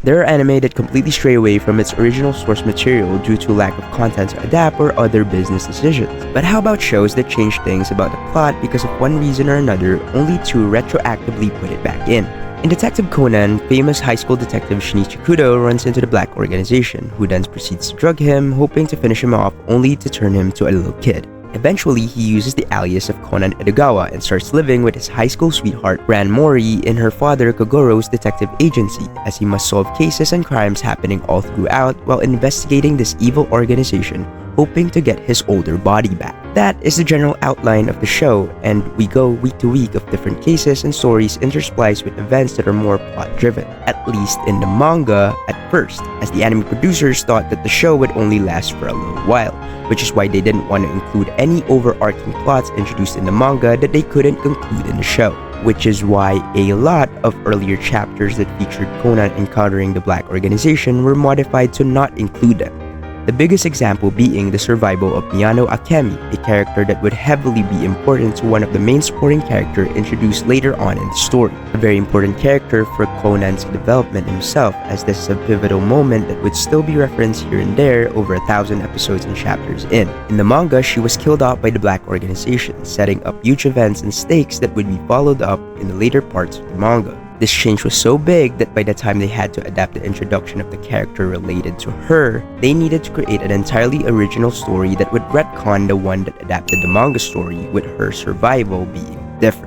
There are anime that completely stray away from its original source material due to lack of content to adapt or other business decisions. But how about shows that change things about the plot because of one reason or another, only to retroactively put it back in? In Detective Conan, famous high school detective Shinichi Kudo runs into the black organization, who then proceeds to drug him, hoping to finish him off only to turn him to a little kid. Eventually, he uses the alias of Conan Edogawa and starts living with his high school sweetheart, Ran Mori, in her father Kogoro's detective agency, as he must solve cases and crimes happening all throughout while investigating this evil organization, hoping to get his older body back. That is the general outline of the show, and we go week to week of different cases and stories interspliced with events that are more plot-driven, at least in the manga at first, as the anime producers thought that the show would only last for a little while, which is why they didn't want to include any overarching plots introduced in the manga that they couldn't conclude in the show. Which is why a lot of earlier chapters that featured Conan encountering the black organization were modified to not include them. The biggest example being the survival of Miyano Akemi, a character that would heavily be important to one of the main supporting characters introduced later on in the story. A very important character for Conan's development himself, as this is a pivotal moment that would still be referenced here and there over 1,000 episodes and chapters in. In the manga, she was killed off by the black organization, setting up huge events and stakes that would be followed up in the later parts of the manga. This change was so big that by the time they had to adapt the introduction of the character related to her, they needed to create an entirely original story that would retcon the one that adapted the manga story, with her survival being different.